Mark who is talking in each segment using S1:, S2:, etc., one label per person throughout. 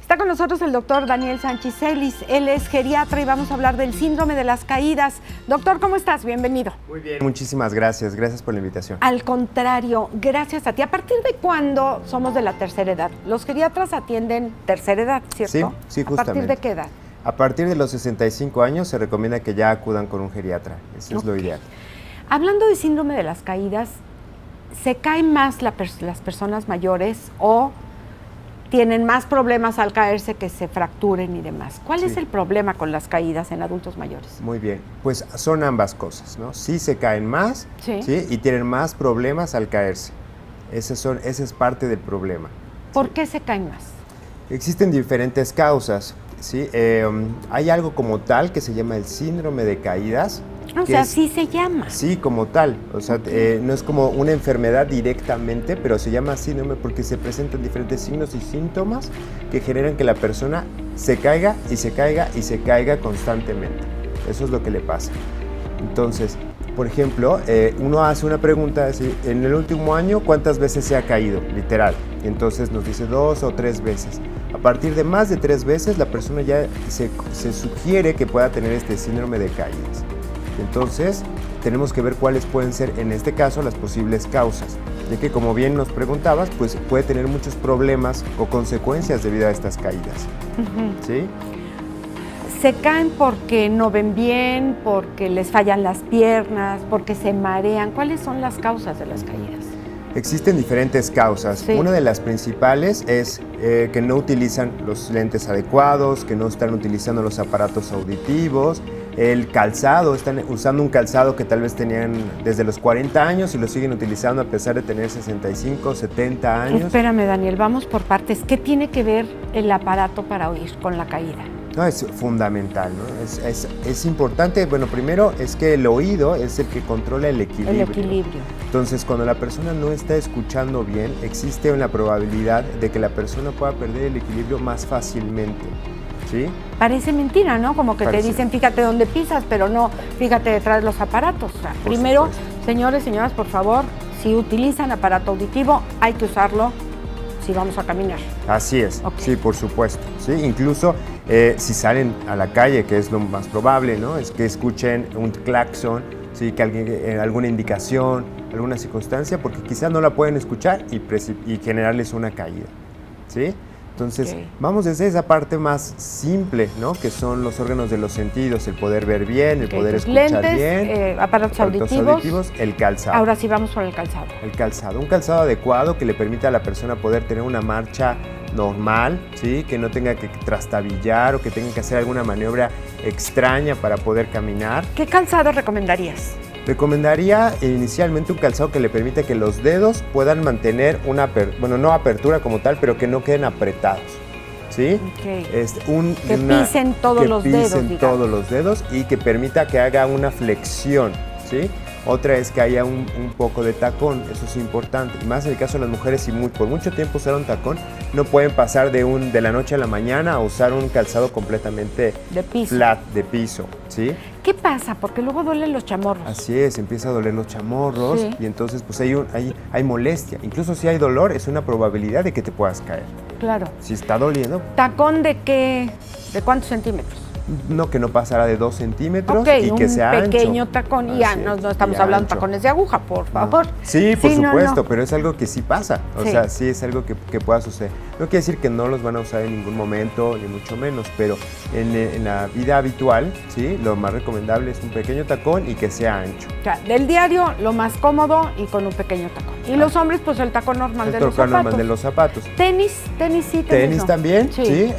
S1: Está con nosotros el doctor Daniel Sánchez Celis. Él es geriatra y vamos a hablar del síndrome de las caídas. Doctor, ¿cómo estás? Bienvenido.
S2: Muy bien, muchísimas gracias. Gracias por la invitación.
S1: Al contrario, gracias a ti. ¿A partir de cuándo somos de la tercera edad? Los geriatras atienden tercera edad, ¿cierto?
S2: Sí, justamente.
S1: ¿A partir de qué edad?
S2: A partir de los 65 años se recomienda que ya acudan con un geriatra. Eso es lo ideal.
S1: Hablando de síndrome de las caídas, ¿se caen más las personas mayores o tienen más problemas al caerse que se fracturen y demás? ¿Cuál es el problema con las caídas en adultos mayores?
S2: Muy bien, pues son ambas cosas, ¿no? Sí se caen más, ¿sí? Y tienen más problemas al caerse. Esa es parte del problema.
S1: ¿Por qué se caen más?
S2: Existen diferentes causas, ¿sí? Hay algo como tal que se llama el síndrome de caídas.
S1: O sea, sí se llama.
S2: Sí, como tal. O sea, no es como una enfermedad directamente, pero se llama síndrome porque se presentan diferentes signos y síntomas que generan que la persona se caiga y se caiga y se caiga constantemente. Eso es lo que le pasa. Entonces, por ejemplo, uno hace una pregunta así, en el último año, ¿cuántas veces se ha caído? Literal. Entonces nos dice 2 o 3 veces. A partir de más de 3 veces, la persona ya se sugiere que pueda tener este síndrome de caídas. Entonces, tenemos que ver cuáles pueden ser, en este caso, las posibles causas, ya que, como bien nos preguntabas, pues puede tener muchos problemas o consecuencias debido a estas caídas. ¿Sí?
S1: ¿Se caen porque no ven bien, porque les fallan las piernas, porque se marean? ¿Cuáles son las causas de las caídas?
S2: Existen diferentes causas.
S1: Sí.
S2: Una de las principales es que no utilizan los lentes adecuados, que no están utilizando los aparatos auditivos, el calzado, están usando un calzado que tal vez tenían desde los 40 años y lo siguen utilizando a pesar de tener 65, 70 años.
S1: Espérame, Daniel, vamos por partes. ¿Qué tiene que ver el aparato para oír con la caída?
S2: No, es fundamental, ¿no? Es importante. Bueno, primero es que el oído es el que controla el equilibrio.
S1: El equilibrio.
S2: Entonces, cuando la persona no está escuchando bien, existe una probabilidad de que la persona pueda perder el equilibrio más fácilmente, ¿sí?
S1: Parece mentira, ¿no? Como que
S2: Parece.
S1: te dicen, fíjate dónde pisas, pero no, fíjate detrás de los aparatos. O sea, primero,
S2: supuesto.
S1: señores, señoras, por favor, si utilizan aparato auditivo, hay que usarlo si vamos a caminar.
S2: Así es,
S1: Okay.
S2: Sí, por supuesto. ¿Sí? Incluso si salen a la calle, que es lo más probable, ¿no? Es que escuchen un claxon, ¿sí? Que alguien, alguna indicación, alguna circunstancia, porque quizás no la pueden escuchar y generarles una caída, ¿sí? Entonces, vamos desde esa parte más simple, ¿no? Que son los órganos de los sentidos, el poder ver bien, el poder escuchar
S1: lentes,
S2: bien,
S1: aparatos auditivos,
S2: el calzado.
S1: Ahora sí vamos por el calzado.
S2: El calzado, un calzado adecuado que le permita a la persona poder tener una marcha normal, ¿sí? Que no tenga que trastabillar o que tenga que hacer alguna maniobra extraña para poder caminar.
S1: ¿Qué calzado recomendarías?
S2: Recomendaría inicialmente un calzado que le permita que los dedos puedan mantener no apertura como tal, pero que no queden apretados, ¿sí?
S1: Okay.
S2: Que
S1: pisen todos los
S2: dedos y que permita que haga una flexión, ¿sí? Otra es que haya un poco de tacón, eso es importante. Y más en el caso de las mujeres, si por mucho tiempo usaron tacón, no pueden pasar de la noche a la mañana a usar un calzado completamente
S1: de piso.
S2: Flat, de piso, ¿sí?
S1: ¿Qué pasa? Porque luego duelen los chamorros.
S2: Así es, empieza a doler los chamorros, sí. Y entonces pues hay molestia. Incluso si hay dolor, es una probabilidad de que te puedas caer.
S1: Claro.
S2: Si está doliendo.
S1: ¿Tacón de qué? ¿De cuántos centímetros?
S2: No, que no pasara de 2 centímetros y que sea ancho.
S1: Un pequeño tacón, y ya no estamos hablando de tacones de aguja, por favor.
S2: Sí, por supuesto, pero es algo que sí pasa, o sea, sí es algo que pueda suceder. No quiere decir que no los van a usar en ningún momento, ni mucho menos, pero en la vida habitual, sí, lo más recomendable es un pequeño tacón y que sea ancho.
S1: O sea, del diario, lo más cómodo y con un pequeño tacón. Y los hombres, pues el tacón normal de los zapatos. El tacón normal
S2: de los zapatos.
S1: Tenis sí.
S2: Tenis también, sí.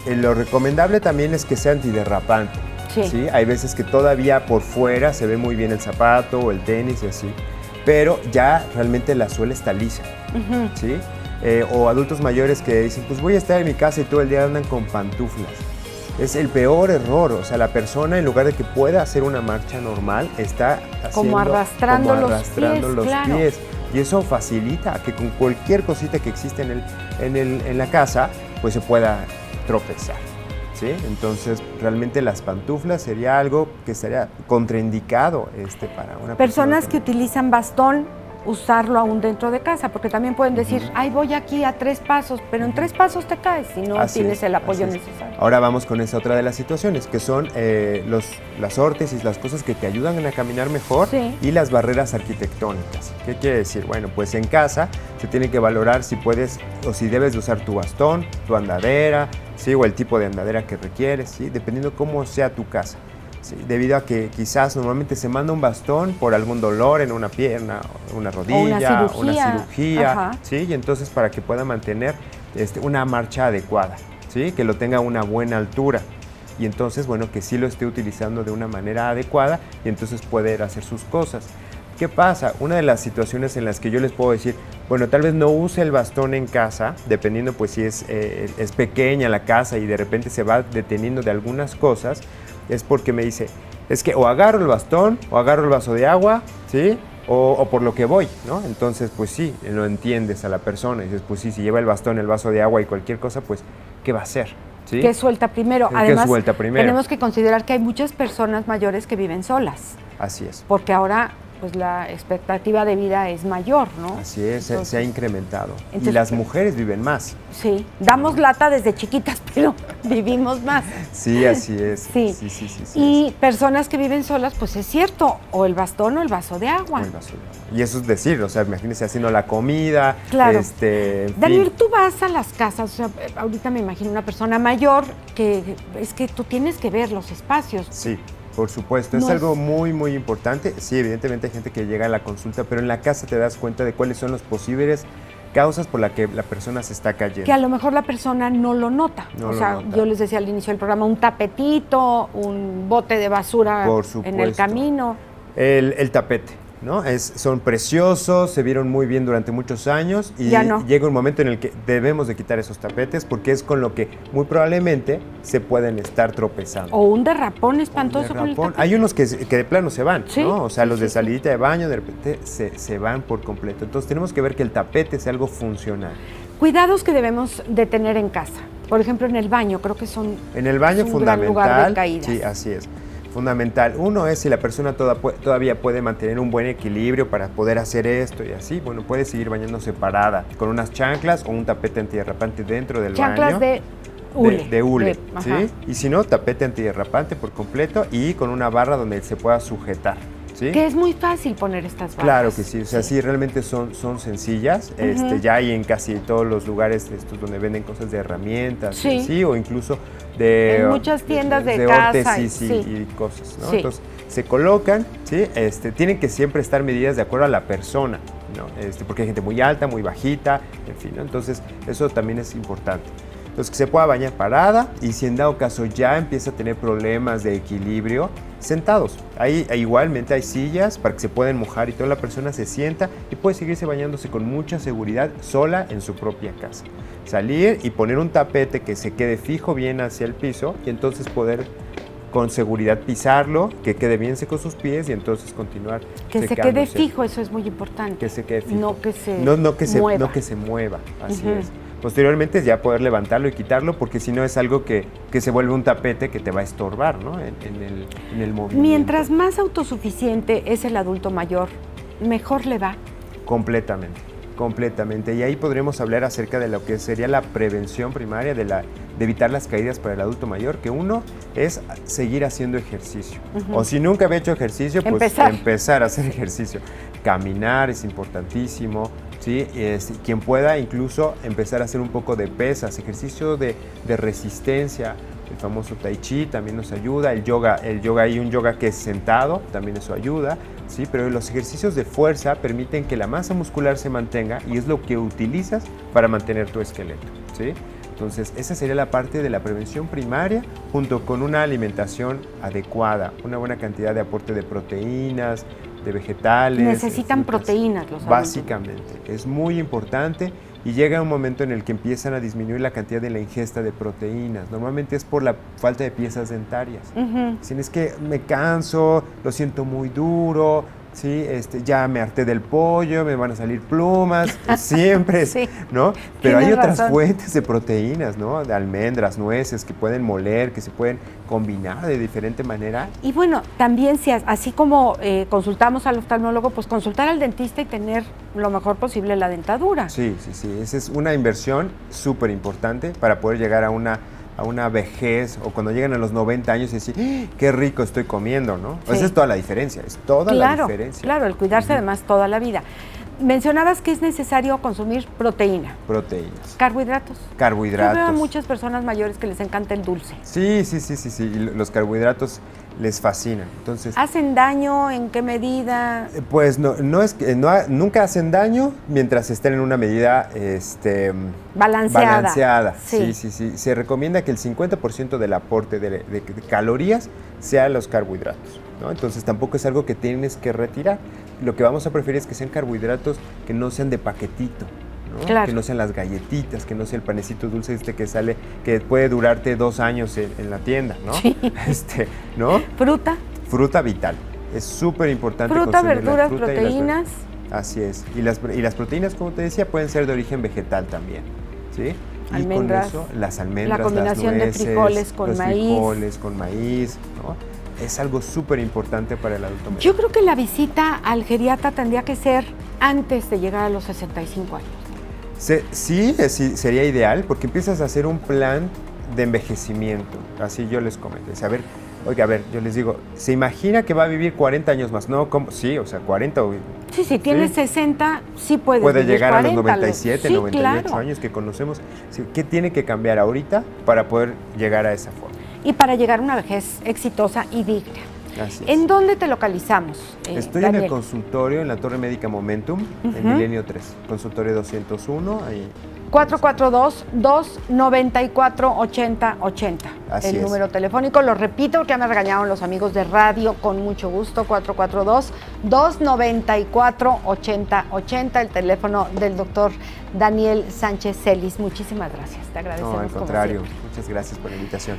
S2: Lo recomendable también es que sea antiderrapante. Sí. Hay veces que todavía por fuera se ve muy bien el zapato o el tenis y así, pero ya realmente la suela está lisa, ¿sí? O adultos mayores que dicen, pues voy a estar en mi casa y todo el día andan con pantuflas. Es el peor error, o sea, la persona en lugar de que pueda hacer una marcha normal, está
S1: como arrastrando los pies.
S2: Y eso facilita que con cualquier cosita que existe en la casa, pues se pueda tropezar. ¿Sí? Entonces, realmente las pantuflas sería algo que estaría contraindicado para una
S1: personas que utilizan bastón usarlo aún dentro de casa, porque también pueden decir, ay, voy aquí a 3 pasos, pero en 3 pasos te caes si no tienes el apoyo necesario.
S2: Ahora vamos con esa otra de las situaciones, que son las órtesis, las cosas que te ayudan a caminar mejor, y las barreras arquitectónicas. ¿Qué quiere decir? Bueno, pues en casa se tiene que valorar si puedes o si debes de usar tu bastón, tu andadera, ¿sí? O el tipo de andadera que requieres, ¿sí? Dependiendo cómo sea tu casa. Sí, debido a que quizás normalmente se manda un bastón por algún dolor en una pierna, una rodilla, una cirugía, ¿sí? Y entonces para que pueda mantener una marcha adecuada, ¿sí? Que lo tenga a una buena altura, y entonces, bueno, que sí lo esté utilizando de una manera adecuada y entonces poder hacer sus cosas. ¿Qué pasa? Una de las situaciones en las que yo les puedo decir, bueno, tal vez no use el bastón en casa, dependiendo pues si es pequeña la casa y de repente se va deteniendo de algunas cosas, es porque me dice, es que o agarro el bastón o agarro el vaso de agua, ¿sí? O por lo que voy, ¿no? Entonces, pues sí, lo entiendes a la persona y dices, pues sí, si lleva el bastón, el vaso de agua y cualquier cosa, pues, ¿qué va a hacer? ¿Sí?
S1: ¿Qué suelta primero? Además,
S2: ¿qué suelta primero?
S1: Tenemos que considerar que hay muchas personas mayores que viven solas.
S2: Así es.
S1: Porque ahora pues la expectativa de vida es mayor, ¿no?
S2: Así es, entonces, se ha incrementado. Entonces, y las mujeres viven más.
S1: Sí, damos lata desde chiquitas, pero vivimos más.
S2: Sí, así es.
S1: Sí. Y personas que viven solas, pues es cierto, o el bastón o el vaso de agua.
S2: O el vaso de agua. Y eso es decir, o sea, imagínense haciendo la comida.
S1: Claro.
S2: Daniel,
S1: tú vas a las casas, o sea, ahorita me imagino una persona mayor que es que tú tienes que ver los espacios.
S2: Sí. Por supuesto, es algo muy, muy importante. Sí, evidentemente hay gente que llega a la consulta, pero en la casa te das cuenta de cuáles son las posibles causas por las que la persona se está cayendo.
S1: Que a lo mejor la persona no lo nota. Yo les decía al inicio del programa, un tapetito, un bote de basura en el camino.
S2: El tapete, ¿no? Son preciosos, se vieron muy bien durante muchos años y
S1: ya no.
S2: Llega un momento en el que debemos de quitar esos tapetes porque es con lo que muy probablemente se pueden estar tropezando.
S1: O un derrapón espantoso con el tapete.
S2: Hay unos que de plano se van,
S1: ¿sí?
S2: ¿no? O sea, los de salidita de baño de repente se van por completo. Entonces tenemos que ver que el tapete sea algo funcional.
S1: Cuidados que debemos de tener en casa. Por ejemplo, en el baño, creo que son
S2: en el baño
S1: un
S2: fundamental,
S1: gran lugar de caídas.
S2: Sí, así es. Fundamental. Uno es si la persona todavía puede mantener un buen equilibrio para poder hacer esto y así, bueno, puede seguir bañándose parada con unas chanclas o un tapete antiderrapante dentro del baño.
S1: Chanclas de hule.
S2: De hule, ¿sí? Y si no, tapete antiderrapante por completo y con una barra donde se pueda sujetar. ¿Sí?
S1: Que es muy fácil poner estas barras.
S2: Claro que sí, o sea, sí realmente son sencillas. Ya hay en casi todos los lugares donde venden cosas de herramientas, sí, o incluso
S1: en muchas tiendas de casa
S2: órtesis y cosas, ¿no? Sí. Entonces, se colocan, ¿sí? Tienen que siempre estar medidas de acuerdo a la persona, ¿no? Porque hay gente muy alta, muy bajita, en fin, ¿no? Entonces, eso también es importante. Entonces, que se pueda bañar parada y si en dado caso ya empieza a tener problemas de equilibrio, sentados. Igualmente hay sillas para que se puedan mojar y toda la persona se sienta y puede seguirse bañándose con mucha seguridad sola en su propia casa. Salir y poner un tapete que se quede fijo bien hacia el piso y entonces poder con seguridad pisarlo, que quede bien seco sus pies y entonces continuar
S1: que se quede fijo, eso es muy importante.
S2: Que se quede fijo.
S1: No que se
S2: mueva. No que se mueva, así es. Posteriormente ya poder levantarlo y quitarlo porque si no es algo que se vuelve un tapete que te va a estorbar, ¿no? en el movimiento.
S1: Mientras más autosuficiente es el adulto mayor, mejor le va.
S2: Completamente. Y ahí podremos hablar acerca de lo que sería la prevención primaria de evitar las caídas para el adulto mayor, que uno es seguir haciendo ejercicio. O si nunca había hecho ejercicio, pues empezar a hacer ejercicio. Caminar es importantísimo. ¿Sí? Quien pueda incluso empezar a hacer un poco de pesas, ejercicio de resistencia, el famoso tai chi también nos ayuda, el yoga hay un yoga que es sentado, también eso ayuda, ¿sí? Pero los ejercicios de fuerza permiten que la masa muscular se mantenga y es lo que utilizas para mantener tu esqueleto, ¿sí? Entonces, esa sería la parte de la prevención primaria, junto con una alimentación adecuada, una buena cantidad de aporte de proteínas, de vegetales.
S1: Necesitan proteínas los adultos.
S2: Básicamente, es muy importante y llega un momento en el que empiezan a disminuir la cantidad de la ingesta de proteínas. Normalmente es por la falta de piezas dentarias. Si es que me canso, lo siento muy duro, Sí, ya me harté del pollo, me van a salir plumas, siempre,
S1: Sí,
S2: ¿no? Pero hay
S1: tienes
S2: otras
S1: razón.
S2: fuentes de proteínas, ¿no? De almendras, nueces, que pueden moler, que se pueden combinar de diferente manera.
S1: Y bueno, también si así como consultamos al oftalmólogo, pues consultar al dentista y tener lo mejor posible la dentadura.
S2: Sí, esa es una inversión súper importante para poder llegar a una vejez, o cuando llegan a los 90 años y decir, ¡ah, qué rico estoy comiendo!, ¿no?
S1: Sí.
S2: Esa es toda la diferencia, es toda la diferencia.
S1: Claro, el cuidarse además toda la vida. Mencionabas que es necesario consumir proteína.
S2: Proteínas.
S1: Carbohidratos.
S2: Carbohidratos.
S1: Yo veo a muchas personas mayores que les encanta el dulce.
S2: Sí, y los carbohidratos les fascinan. Entonces,
S1: ¿Hacen daño? ¿En qué medida?
S2: pues nunca hacen daño mientras estén en una medida
S1: Balanceada.
S2: Sí. Se recomienda que el 50% del aporte de calorías sea los carbohidratos, ¿no? Entonces tampoco es algo que tienes que retirar. Lo que vamos a preferir es que sean carbohidratos que no sean de paquetito, ¿no?
S1: Claro.
S2: Que no sean las galletitas, que no sea el panecito dulce que sale, que puede durarte 2 años en la tienda, ¿no?
S1: Sí.
S2: ¿No?
S1: ¿Fruta?
S2: Fruta vital. Es súper importante
S1: Fruta,
S2: consumir la
S1: verduras,
S2: fruta y las
S1: proteínas.
S2: Así es. Y las proteínas, como te decía, pueden ser de origen vegetal también, ¿sí?
S1: Almendras,
S2: y con eso, las almendras,
S1: la combinación
S2: las nueces,
S1: de frijoles con
S2: los
S1: maíz.
S2: frijoles con maíz, ¿no? Es algo súper importante para el adulto mayor.
S1: Yo creo que la visita al geriatra tendría que ser antes de llegar a los 65 años.
S2: Sí, sería ideal, porque empiezas a hacer un plan de envejecimiento. Así yo les comenté. Yo les digo, ¿se imagina que va a vivir 40 años más? No, ¿cómo? Sí, 40 o...
S1: Sí, si tienes 60, sí puedes
S2: Puede
S1: vivir
S2: llegar
S1: 40,
S2: a los 97,
S1: sí,
S2: 98
S1: claro.
S2: años que conocemos. Sí, ¿qué tiene que cambiar ahorita para poder llegar a esa forma?
S1: Y para llegar a una vejez exitosa y digna.
S2: Así es.
S1: ¿En dónde te localizamos?
S2: Estoy
S1: Daniel?
S2: en el consultorio en la Torre Médica Momentum, en Milenio 3, consultorio 201, ahí.
S1: 442-294-8080.
S2: Así
S1: El
S2: es.
S1: número telefónico, lo repito porque ya me regañaron los amigos de radio, con mucho gusto, 442-294-8080, el teléfono del doctor Daniel Sánchez Celis. Muchísimas gracias, te agradecemos.
S2: No, al
S1: como
S2: contrario,
S1: siempre.
S2: muchas gracias por la invitación.